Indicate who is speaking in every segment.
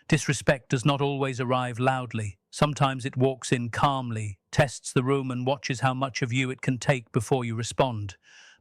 Speaker 1: Disrespect does not always arrive loudly. Sometimes it walks in calmly, tests the room and watches how much of you it can take before you respond.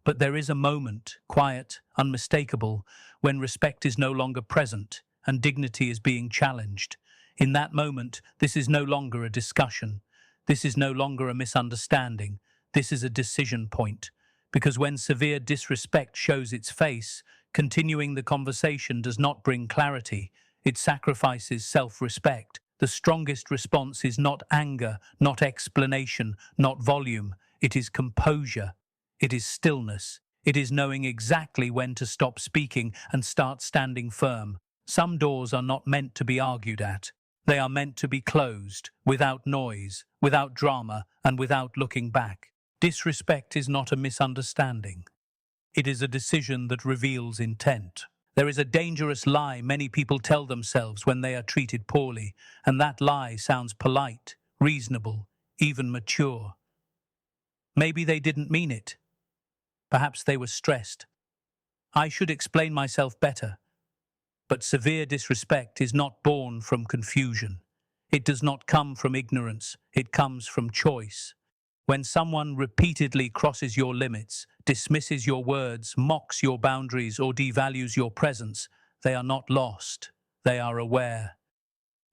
Speaker 1: But there is a moment, quiet, unmistakable, when respect is no longer present and dignity is being challenged. In that moment, this is no longer a discussion. This is no longer a misunderstanding. This is a decision point. Because when severe disrespect shows its face, continuing the conversation does not bring clarity. It sacrifices self-respect. The strongest response is not anger, not explanation, not volume. It is composure. It is stillness. It is knowing exactly when to stop speaking and start standing firm. Some doors are not meant to be argued at. They are meant to be closed, without noise, without drama, and without looking back. Disrespect is not a misunderstanding. It is a decision that reveals intent. There is a dangerous lie many people tell themselves when they are treated poorly, and that lie sounds polite, reasonable, even mature. Maybe they didn't mean it. Perhaps they were stressed. I should explain myself better. But severe disrespect is not born from confusion. It does not come from ignorance. It comes from choice. When someone repeatedly crosses your limits, dismisses your words, mocks your boundaries, or devalues your presence, they are not lost. They are aware.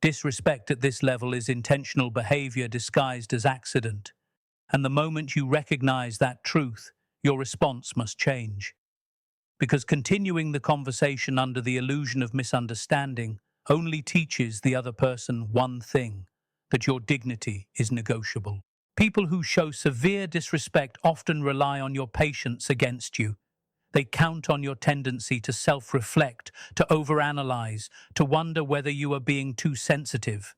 Speaker 1: Disrespect at this level is intentional behavior disguised as accident. And the moment you recognize that truth, your response must change. Because continuing the conversation under the illusion of misunderstanding only teaches the other person one thing, that your dignity is negotiable. People who show severe disrespect often rely on your patience against you. They count on your tendency to self-reflect, to overanalyze, to wonder whether you are being too sensitive.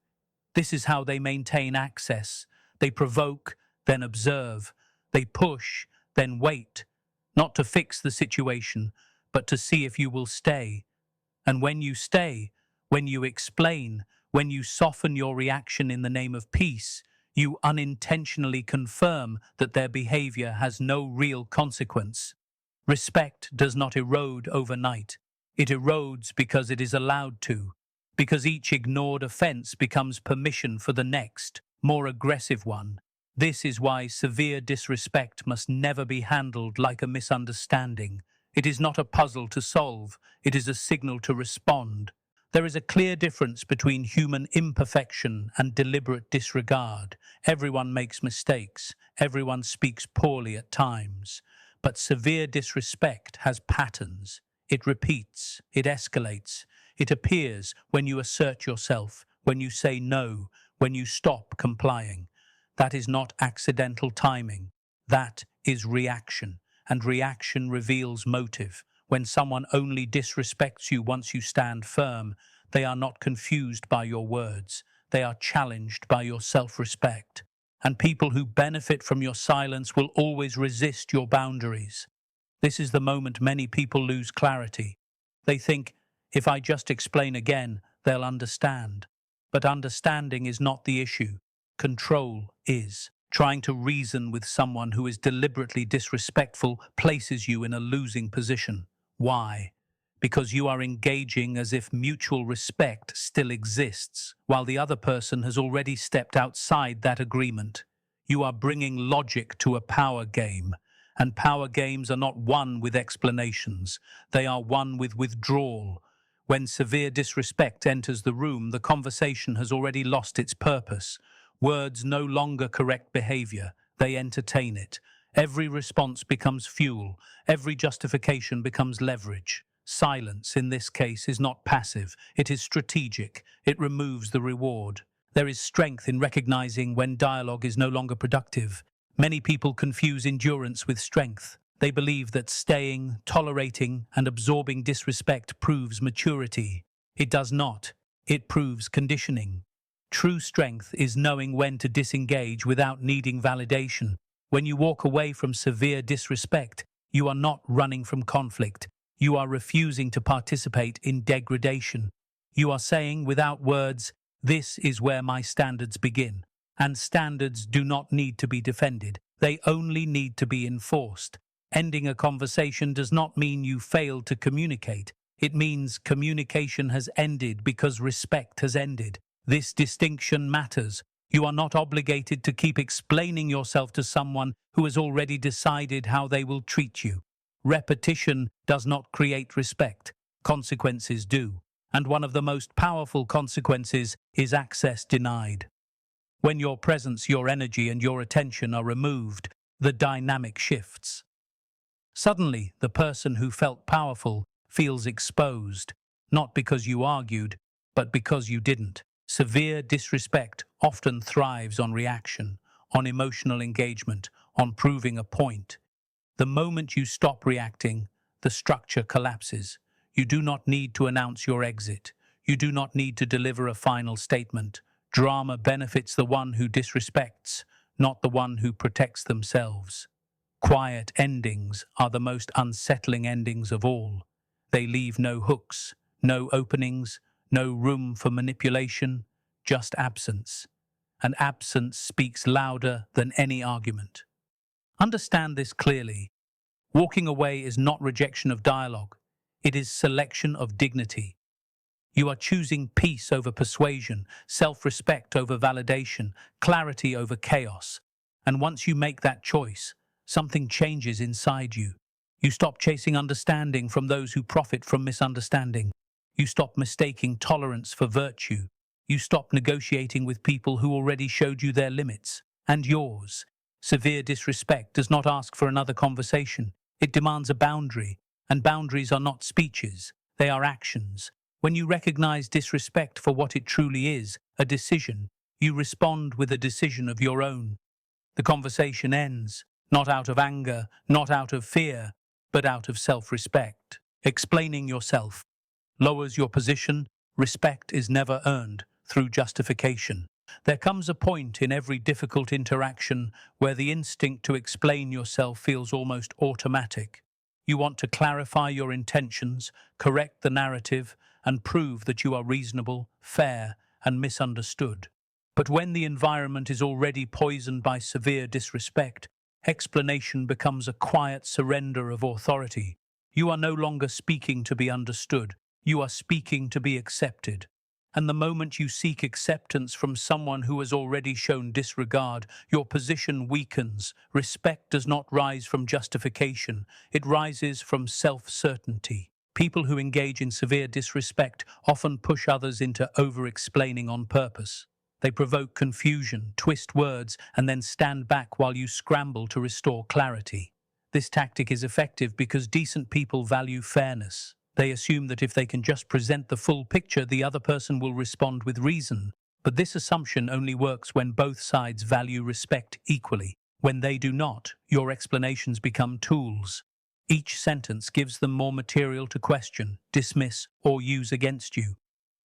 Speaker 1: This is how they maintain access. They provoke, then observe. They push, then wait. Not to fix the situation, but to see if you will stay. And when you stay, when you explain, when you soften your reaction in the name of peace, you unintentionally confirm that their behavior has no real consequence. Respect does not erode overnight. It erodes because it is allowed to, because each ignored offense becomes permission for the next, more aggressive one. This is why severe disrespect must never be handled like a misunderstanding. It is not a puzzle to solve, it is a signal to respond. There is a clear difference between human imperfection and deliberate disregard. Everyone makes mistakes, everyone speaks poorly at times. But severe disrespect has patterns. It repeats, it escalates. It appears when you assert yourself, when you say no, when you stop complying. That is not accidental timing. That is reaction, and reaction reveals motive. When someone only disrespects you once you stand firm, they are not confused by your words. They are challenged by your self-respect. And people who benefit from your silence will always resist your boundaries. This is the moment many people lose clarity. They think, if I just explain again, they'll understand. But understanding is not the issue. Control is. Trying to reason with someone who is deliberately disrespectful places you in a losing position. Why? Because you are engaging as if mutual respect still exists, while the other person has already stepped outside that agreement. You are bringing logic to a power game, and power games are not won with explanations. They are won with withdrawal. When severe disrespect enters the room, the conversation has already lost its purpose. Words no longer correct behavior, they entertain it. Every response becomes fuel, every justification becomes leverage. Silence, in this case, is not passive, it is strategic, it removes the reward. There is strength in recognizing when dialogue is no longer productive. Many people confuse endurance with strength. They believe that staying, tolerating, and absorbing disrespect proves maturity. It does not. It proves conditioning. True strength is knowing when to disengage without needing validation. When you walk away from severe disrespect, you are not running from conflict. You are refusing to participate in degradation. You are saying without words, this is where my standards begin. And standards do not need to be defended. They only need to be enforced. Ending a conversation does not mean you failed to communicate. It means communication has ended because respect has ended. This distinction matters. You are not obligated to keep explaining yourself to someone who has already decided how they will treat you. Repetition does not create respect. Consequences do. And one of the most powerful consequences is access denied. When your presence, your energy, and your attention are removed, the dynamic shifts. Suddenly, the person who felt powerful feels exposed, not because you argued, but because you didn't. Severe disrespect often thrives on reaction, on emotional engagement, on proving a point. The moment you stop reacting, the structure collapses. You do not need to announce your exit. You do not need to deliver a final statement. Drama benefits the one who disrespects, not the one who protects themselves. Quiet endings are the most unsettling endings of all. They leave no hooks, no openings, no room for manipulation, just absence. And absence speaks louder than any argument. Understand this clearly. Walking away is not rejection of dialogue. It is selection of dignity. You are choosing peace over persuasion, self-respect over validation, clarity over chaos. And once you make that choice, something changes inside you. You stop chasing understanding from those who profit from misunderstanding. You stop mistaking tolerance for virtue. You stop negotiating with people who already showed you their limits and yours. Severe disrespect does not ask for another conversation. It demands a boundary, and boundaries are not speeches, they are actions. When you recognize disrespect for what it truly is, a decision, you respond with a decision of your own. The conversation ends, not out of anger, not out of fear, but out of self-respect. Explaining yourself lowers your position. Respect is never earned through justification. There comes a point in every difficult interaction where the instinct to explain yourself feels almost automatic. You want to clarify your intentions, correct the narrative, and prove that you are reasonable, fair, and misunderstood. But when the environment is already poisoned by severe disrespect, explanation becomes a quiet surrender of authority. You are no longer speaking to be understood, you are speaking to be accepted. And the moment you seek acceptance from someone who has already shown disregard, your position weakens. Respect does not rise from justification, it rises from self-certainty. People who engage in severe disrespect often push others into over-explaining on purpose. They provoke confusion, twist words, and then stand back while you scramble to restore clarity. This tactic is effective because decent people value fairness. They assume that if they can just present the full picture, the other person will respond with reason. But this assumption only works when both sides value respect equally. When they do not, your explanations become tools. Each sentence gives them more material to question, dismiss, or use against you.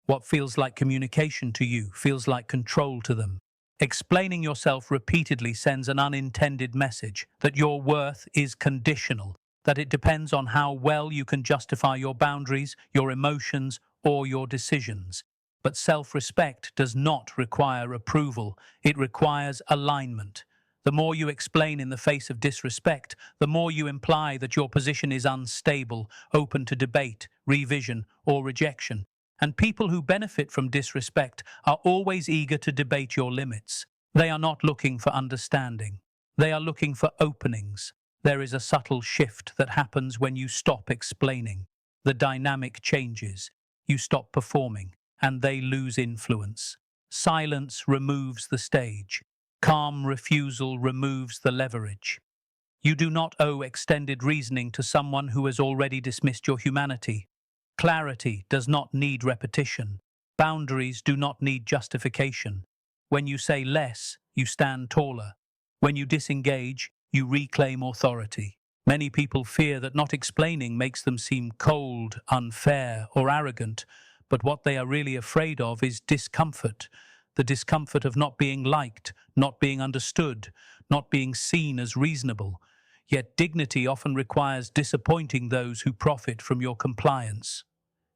Speaker 1: What feels like communication to you feels like control to them. Explaining yourself repeatedly sends an unintended message that your worth is conditional, that it depends on how well you can justify your boundaries, your emotions, or your decisions. But self-respect does not require approval, it requires alignment. The more you explain in the face of disrespect, the more you imply that your position is unstable, open to debate, revision, or rejection. And people who benefit from disrespect are always eager to debate your limits. They are not looking for understanding. They are looking for openings. There is a subtle shift that happens when you stop explaining. The dynamic changes. You stop performing, and they lose influence. Silence removes the stage. Calm refusal removes the leverage. You do not owe extended reasoning to someone who has already dismissed your humanity. Clarity does not need repetition. Boundaries do not need justification. When you say less, you stand taller. When you disengage, you reclaim authority. Many people fear that not explaining makes them seem cold, unfair, or arrogant, but what they are really afraid of is discomfort. The discomfort of not being liked, not being understood, not being seen as reasonable. Yet dignity often requires disappointing those who profit from your compliance.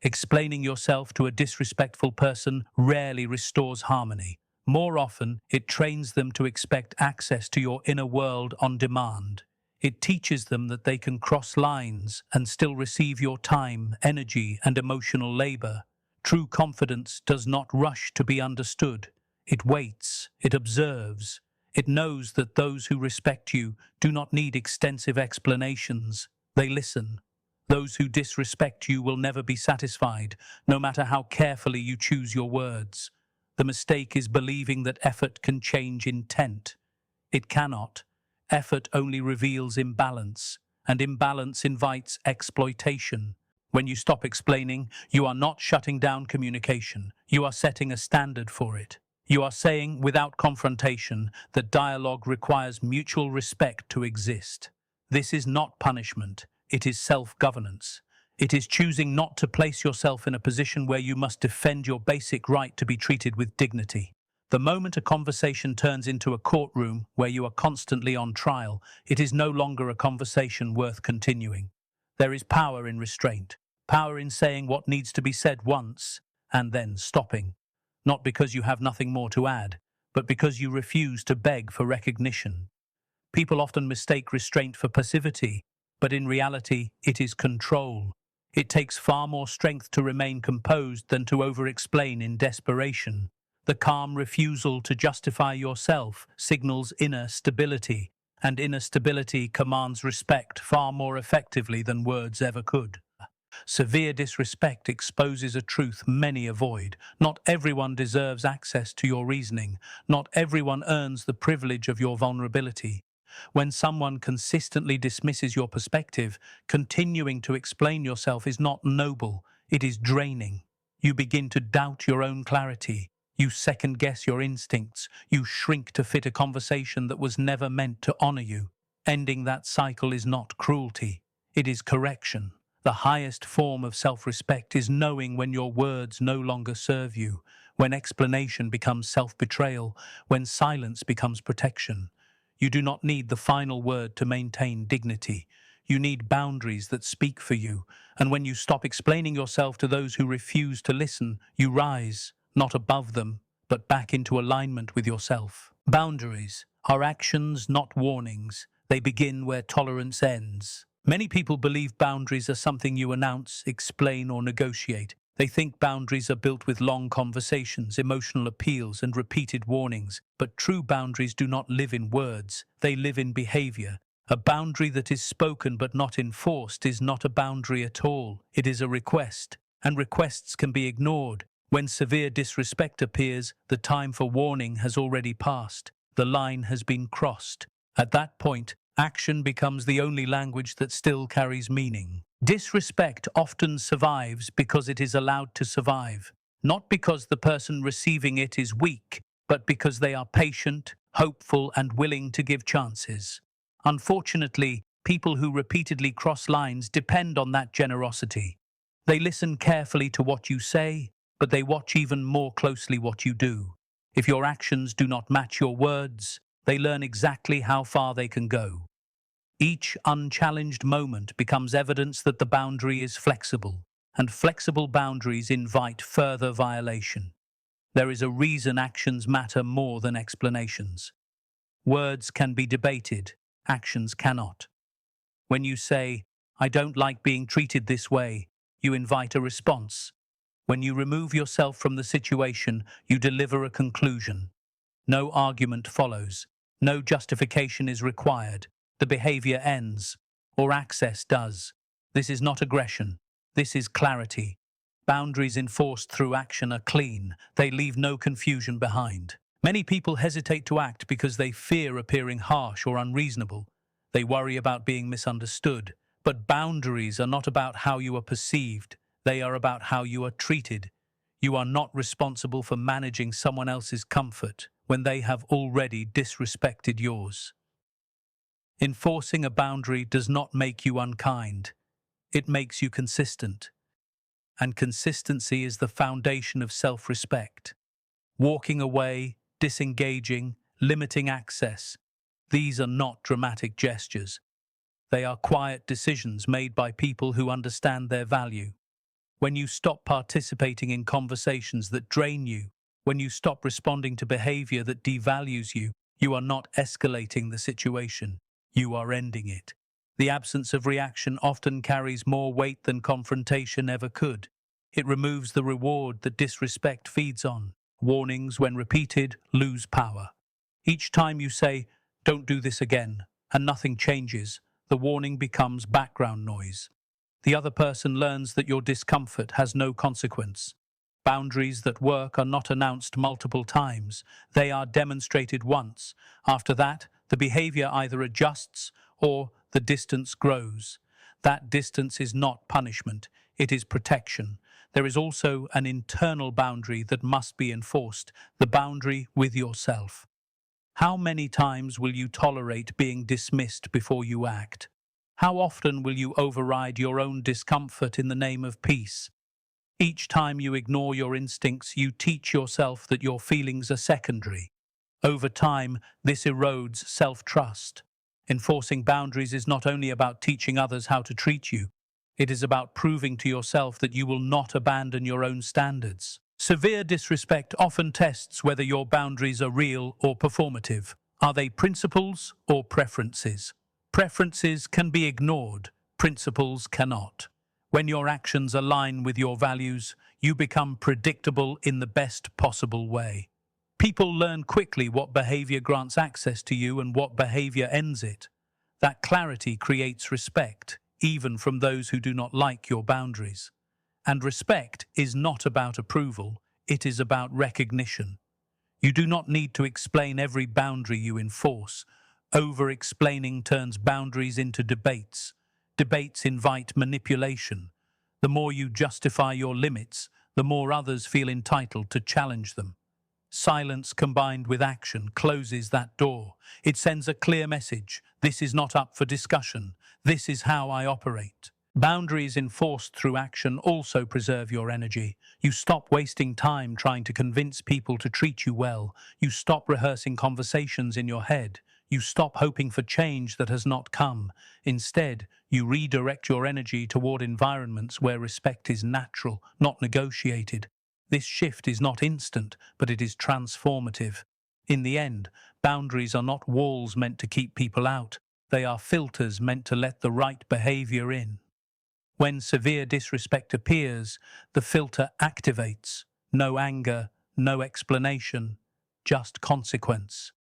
Speaker 1: Explaining yourself to a disrespectful person rarely restores harmony. More often, it trains them to expect access to your inner world on demand. It teaches them that they can cross lines and still receive your time, energy, and emotional labor. True confidence does not rush to be understood. It waits, it observes, it knows that those who respect you do not need extensive explanations. They listen. Those who disrespect you will never be satisfied, no matter how carefully you choose your words. The mistake is believing that effort can change intent. It cannot. Effort only reveals imbalance, and imbalance invites exploitation. When you stop explaining, you are not shutting down communication. You are setting a standard for it. You are saying, without confrontation, that dialogue requires mutual respect to exist. This is not punishment. It is self-governance. It is choosing not to place yourself in a position where you must defend your basic right to be treated with dignity. The moment a conversation turns into a courtroom where you are constantly on trial, it is no longer a conversation worth continuing. There is power in restraint, power in saying what needs to be said once and then stopping. Not because you have nothing more to add, but because you refuse to beg for recognition. People often mistake restraint for passivity, but in reality, it is control. It takes far more strength to remain composed than to over-explain in desperation. The calm refusal to justify yourself signals inner stability, and inner stability commands respect far more effectively than words ever could. Severe disrespect exposes a truth many avoid. Not everyone deserves access to your reasoning. Not everyone earns the privilege of your vulnerability. When someone consistently dismisses your perspective, continuing to explain yourself is not noble, it is draining. You begin to doubt your own clarity. You second-guess your instincts. You shrink to fit a conversation that was never meant to honor you. Ending that cycle is not cruelty. It is correction. The highest form of self-respect is knowing when your words no longer serve you, when explanation becomes self-betrayal, when silence becomes protection. You do not need the final word to maintain dignity. You need boundaries that speak for you, and when you stop explaining yourself to those who refuse to listen, you rise, not above them, but back into alignment with yourself. Boundaries are actions, not warnings. They begin where tolerance ends. Many people believe boundaries are something you announce, explain, or negotiate. They think boundaries are built with long conversations, emotional appeals, and repeated warnings. But true boundaries do not live in words, they live in behavior. A boundary that is spoken but not enforced is not a boundary at all. It is a request, and requests can be ignored. When severe disrespect appears, the time for warning has already passed. The line has been crossed. At that point, action becomes the only language that still carries meaning. Disrespect often survives because it is allowed to survive, not because the person receiving it is weak, but because they are patient, hopeful, and willing to give chances. Unfortunately, people who repeatedly cross lines depend on that generosity. They listen carefully to what you say, but they watch even more closely what you do. If your actions do not match your words, they learn exactly how far they can go. Each unchallenged moment becomes evidence that the boundary is flexible, and flexible boundaries invite further violation. There is a reason actions matter more than explanations. Words can be debated, actions cannot. When you say, "I don't like being treated this way," you invite a response. When you remove yourself from the situation, you deliver a conclusion. No argument follows. No justification is required. The behavior ends, or access does. This is not aggression. This is clarity. Boundaries enforced through action are clean. They leave no confusion behind. Many people hesitate to act because they fear appearing harsh or unreasonable. They worry about being misunderstood. But boundaries are not about how you are perceived. They are about how you are treated. You are not responsible for managing someone else's comfort when they have already disrespected yours. Enforcing a boundary does not make you unkind. It makes you consistent. And consistency is the foundation of self-respect. Walking away, disengaging, limiting access, these are not dramatic gestures. They are quiet decisions made by people who understand their value. When you stop participating in conversations that drain you, when you stop responding to behavior that devalues you, you are not escalating the situation. You are ending it. The absence of reaction often carries more weight than confrontation ever could. It removes the reward that disrespect feeds on. Warnings, when repeated, lose power. Each time you say, "Don't do this again," and nothing changes, the warning becomes background noise. The other person learns that your discomfort has no consequence. Boundaries that work are not announced multiple times. They are demonstrated once. After that, the behavior either adjusts or the distance grows. That distance is not punishment, it is protection. There is also an internal boundary that must be enforced, the boundary with yourself. How many times will you tolerate being dismissed before you act? How often will you override your own discomfort in the name of peace? Each time you ignore your instincts, you teach yourself that your feelings are secondary. Over time, this erodes self-trust. Enforcing boundaries is not only about teaching others how to treat you, it is about proving to yourself that you will not abandon your own standards. Severe disrespect often tests whether your boundaries are real or performative. Are they principles or preferences? Preferences can be ignored, principles cannot. When your actions align with your values, you become predictable in the best possible way. People learn quickly what behavior grants access to you and what behavior ends it. That clarity creates respect, even from those who do not like your boundaries. And respect is not about approval, it is about recognition. You do not need to explain every boundary you enforce. Over-explaining turns boundaries into debates. Debates invite manipulation. The more you justify your limits, the more others feel entitled to challenge them. Silence combined with action closes that door. It sends a clear message. This is not up for discussion. This is how I operate. Boundaries enforced through action also preserve your energy. You stop wasting time trying to convince people to treat you well. You stop rehearsing conversations in your head. You stop hoping for change that has not come. Instead, you redirect your energy toward environments where respect is natural, not negotiated. This shift is not instant, but it is transformative. In the end, boundaries are not walls meant to keep people out. They are filters meant to let the right behavior in. When severe disrespect appears, the filter activates. No anger, no explanation, just consequence.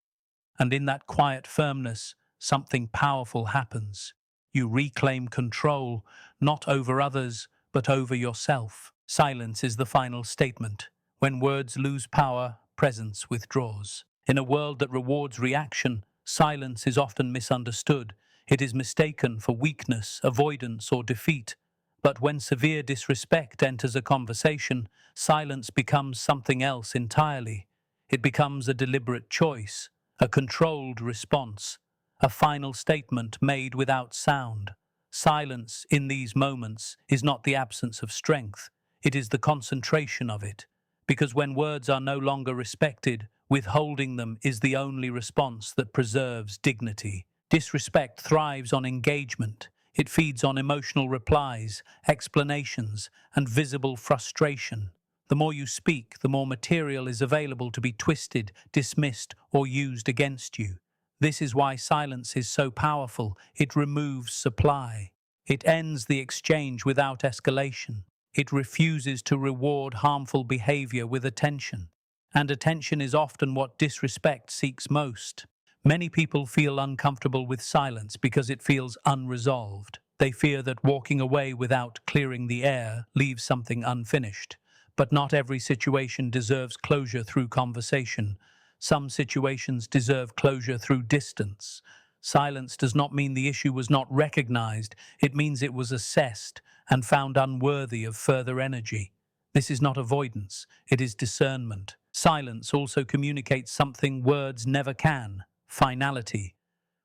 Speaker 1: And in that quiet firmness, something powerful happens. You reclaim control, not over others, but over yourself. Silence is the final statement. When words lose power, presence withdraws. In a world that rewards reaction, silence is often misunderstood. It is mistaken for weakness, avoidance, or defeat. But when severe disrespect enters a conversation, silence becomes something else entirely. It becomes a deliberate choice, a controlled response, a final statement made without sound. Silence in these moments is not the absence of strength, it is the concentration of it. Because when words are no longer respected, withholding them is the only response that preserves dignity. Disrespect thrives on engagement. It feeds on emotional replies, explanations, and visible frustration. The more you speak, the more material is available to be twisted, dismissed, or used against you. This is why silence is so powerful. It removes supply. It ends the exchange without escalation. It refuses to reward harmful behavior with attention. And attention is often what disrespect seeks most. Many people feel uncomfortable with silence because it feels unresolved. They fear that walking away without clearing the air leaves something unfinished. But not every situation deserves closure through conversation. Some situations deserve closure through distance. Silence does not mean the issue was not recognized. It means it was assessed and found unworthy of further energy. This is not avoidance, it is discernment. Silence also communicates something words never can: finality.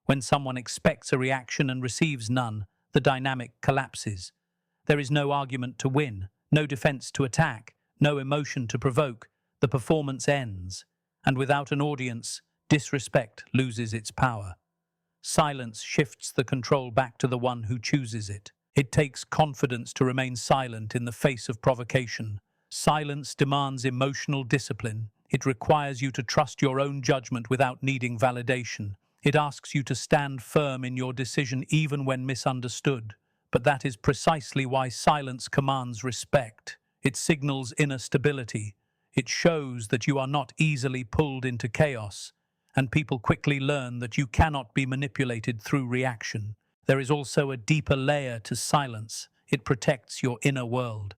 Speaker 1: When someone expects a reaction and receives none, the dynamic collapses. There is no argument to win, no defense to attack, no emotion to provoke. The performance ends, and without an audience, disrespect loses its power. Silence shifts the control back to the one who chooses it. It takes confidence to remain silent in the face of provocation. Silence demands emotional discipline. It requires you to trust your own judgment without needing validation. It asks you to stand firm in your decision even when misunderstood. But that is precisely why silence commands respect. It signals inner stability. It shows that you are not easily pulled into chaos, and people quickly learn that you cannot be manipulated through reaction. There is also a deeper layer to silence. It protects your inner world.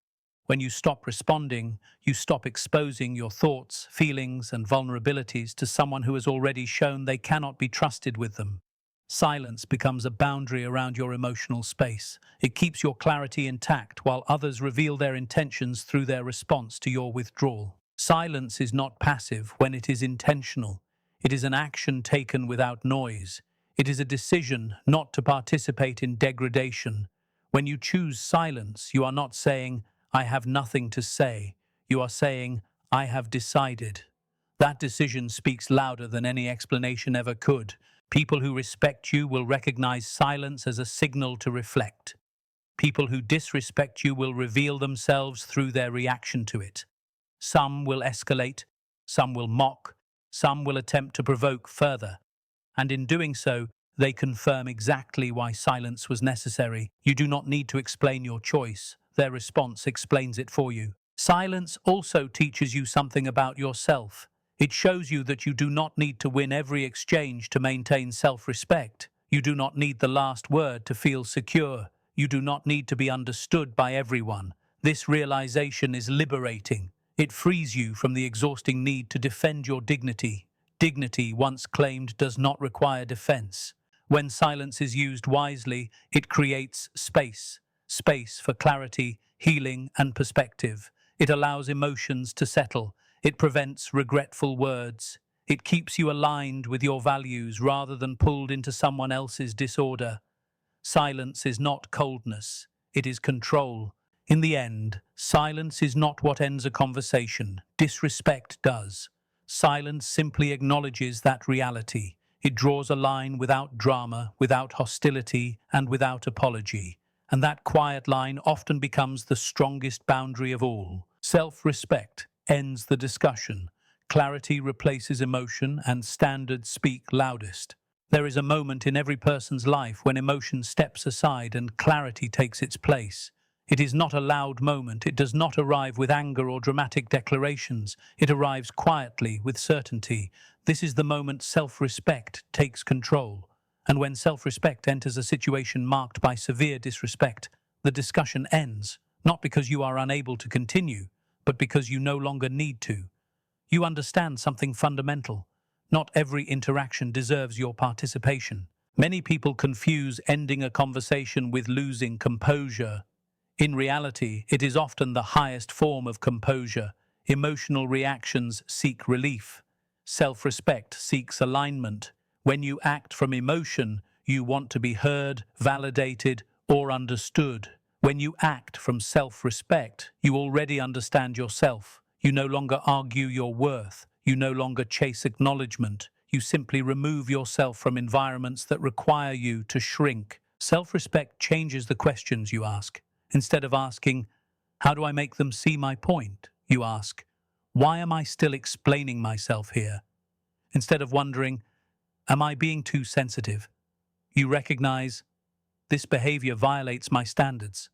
Speaker 1: When you stop responding, you stop exposing your thoughts, feelings, and vulnerabilities to someone who has already shown they cannot be trusted with them. Silence becomes a boundary around your emotional space. It keeps your clarity intact while others reveal their intentions through their response to your withdrawal. Silence is not passive when it is intentional. It is an action taken without noise. It is a decision not to participate in degradation. When you choose silence, you are not saying, "I have nothing to say." You are saying, "I have decided." That decision speaks louder than any explanation ever could. People who respect you will recognize silence as a signal to reflect. People who disrespect you will reveal themselves through their reaction to it. Some will escalate, some will mock, some will attempt to provoke further. And in doing so, they confirm exactly why silence was necessary. You do not need to explain your choice. Their response explains it for you. Silence also teaches you something about yourself. It shows you that you do not need to win every exchange to maintain self-respect. You do not need the last word to feel secure. You do not need to be understood by everyone. This realization is liberating. It frees you from the exhausting need to defend your dignity. Dignity, once claimed, does not require defense. When silence is used wisely, it creates space. Space for clarity, healing, and perspective. It allows emotions to settle. It prevents regretful words. It keeps you aligned with your values rather than pulled into someone else's disorder. Silence is not coldness, it is control. In the end, silence is not what ends a conversation. Disrespect does. Silence simply acknowledges that reality. It draws a line without drama, without hostility, and without apology. And that quiet line often becomes the strongest boundary of all. Self-respect ends the discussion. Clarity replaces emotion, and standards speak loudest. There is a moment in every person's life when emotion steps aside and clarity takes its place. It is not a loud moment. It does not arrive with anger or dramatic declarations. It arrives quietly, with certainty. This is the moment self-respect takes control. And when self-respect enters a situation marked by severe disrespect, the discussion ends, not because you are unable to continue, but because you no longer need to. You understand something fundamental. Not every interaction deserves your participation. Many people confuse ending a conversation with losing composure. In reality, it is often the highest form of composure. Emotional reactions seek relief. Self-respect seeks alignment. When you act from emotion, you want to be heard, validated, or understood. When you act from self-respect, you already understand yourself. You no longer argue your worth. You no longer chase acknowledgement. You simply remove yourself from environments that require you to shrink. Self-respect changes the questions you ask. Instead of asking, "How do I make them see my point?" you ask, "Why am I still explaining myself here?" Instead of wondering, "Am I being too sensitive?" you recognize, "This behavior violates my standards."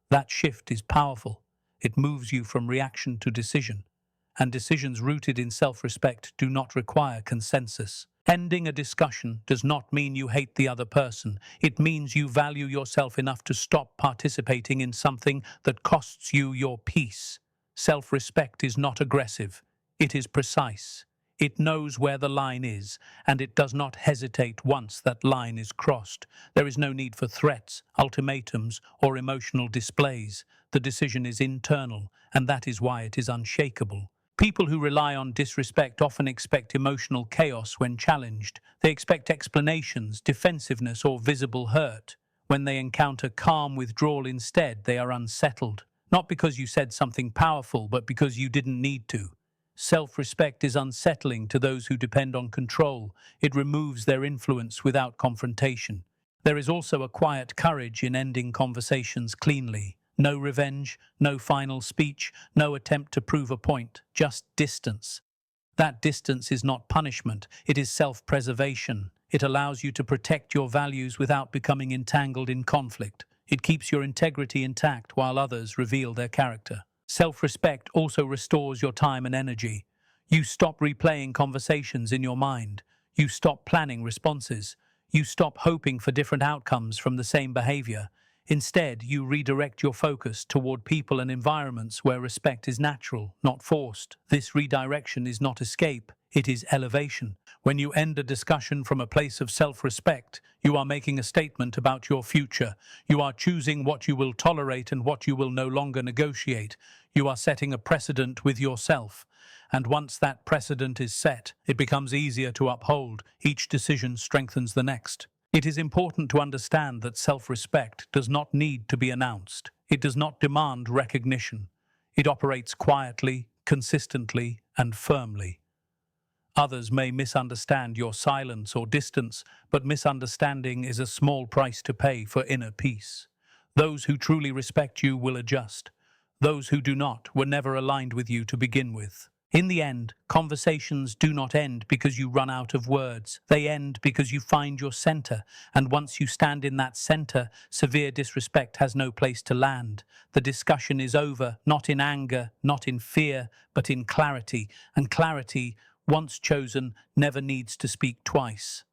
Speaker 1: That shift is powerful. It moves you from reaction to decision. And decisions rooted in self-respect do not require consensus. Ending a discussion does not mean you hate the other person. It means you value yourself enough to stop participating in something that costs you your peace. Self-respect is not aggressive. It is precise. It knows where the line is, and it does not hesitate once that line is crossed. There is no need for threats, ultimatums, or emotional displays. The decision is internal, and that is why it is unshakable. People who rely on disrespect often expect emotional chaos when challenged. They expect explanations, defensiveness, or visible hurt. When they encounter calm withdrawal instead, they are unsettled. Not because you said something powerful, but because you didn't need to. Self-respect is unsettling to those who depend on control. It removes their influence without confrontation. There is also a quiet courage in ending conversations cleanly. No revenge, no final speech, no attempt to prove a point, just distance. That distance is not punishment, it is self-preservation. It allows you to protect your values without becoming entangled in conflict. It keeps your integrity intact while others reveal their character. Self-respect also restores your time and energy. You stop replaying conversations in your mind. You stop planning responses. You stop hoping for different outcomes from the same behavior. Instead, you redirect your focus toward people and environments where respect is natural, not forced. This redirection is not escape, it is elevation. When you end a discussion from a place of self-respect, you are making a statement about your future. You are choosing what you will tolerate and what you will no longer negotiate. You are setting a precedent with yourself. And once that precedent is set, it becomes easier to uphold. Each decision strengthens the next. It is important to understand that self-respect does not need to be announced. It does not demand recognition. It operates quietly, consistently, and firmly. Others may misunderstand your silence or distance, but misunderstanding is a small price to pay for inner peace. Those who truly respect you will adjust. Those who do not were never aligned with you to begin with. In the end, conversations do not end because you run out of words. They end because you find your center, and once you stand in that center, severe disrespect has no place to land. The discussion is over, not in anger, not in fear, but in clarity, and clarity, once chosen, never needs to speak twice.